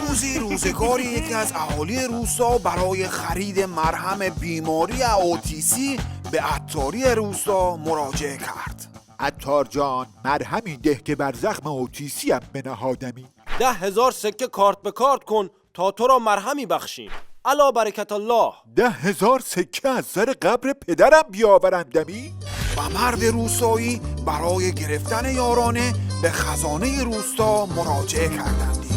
روزی روزگاری یکی از اهالی روستا برای خرید مرهم بیماری اوتیسی به عطاری روستا مراجعه کرد. عطار جان، مرهمی ده که بر زخم اوتیسی هم بنهادمی. 10,000 سکه کارت به کارت کن تا تو را مرهمی بخشیم. علا برکت الله. 10,000 سکه از سر قبر پدرم بیاورم دمی؟ و مرد روستایی برای گرفتن یارانه به خزانه روستا مراجعه کردندی.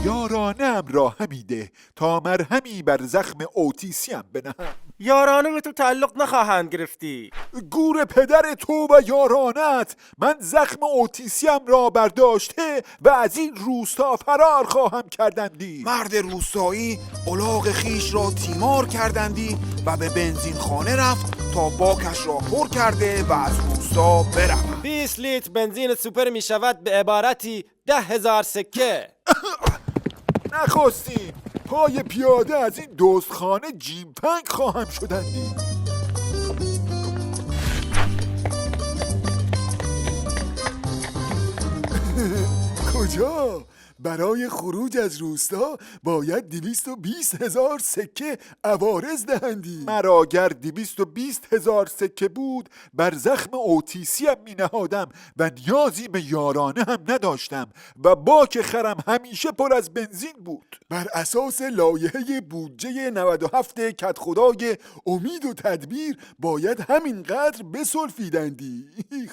یارانه هم را همیده تا مرهمی بر زخم اوتیسی هم بنهم. یارانه به تو تعلق نخواهند گرفتی. گور پدر تو و یارانت، من زخم اوتیسیم را برداشته و از این روستا فرار خواهم کردندی. مرد روستایی الاغ خیش را تیمار کردندی و به بنزین خانه رفت تا باکش را پر کرده و از روستا برود. 20 لیتر بنزین سوپر می شود به عبارتی 10,000 سکه. نخواستیم پای پیاده از این دزدخانه جیمپنگ خواهم شدندی. کجا؟ برای خروج از روستا باید 220,000 سکه عوارض دهندی. مرا اگر 220,000 سکه بود بر زخم اوتیسیم می نهادم و نیازی به یارانه هم نداشتم و باک خرم همیشه پر از بنزین بود. بر اساس لایحه بودجه 97 کدخدای امید و تدبیر باید همینقدر بسلفیدندی.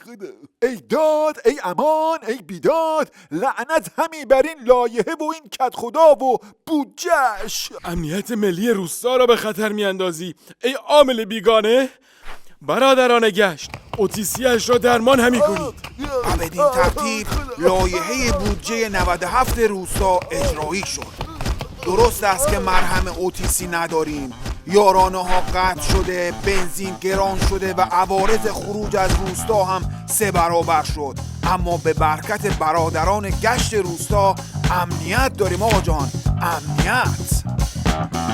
خدا، ای داد، ای امان، ای بیداد، لعنت همی بر این لایحه و این کدخدا و بودجهش. امنیت ملی روستا را به خطر میاندازی ای عامل بیگانه. برادران گشت، اوتیسیش را درمان همی کنید. و بدین ترتیب لایحه بودجه 97 روستا اجرایی شد. درست است که مرهم اوتیسی نداریم، یارانه ها قطع شده، بنزین گران شده و عوارض خروج از روستا هم 3 برابر شد، اما به برکت برادران گشت روستا امنیت داریم آقا جان، امنیت.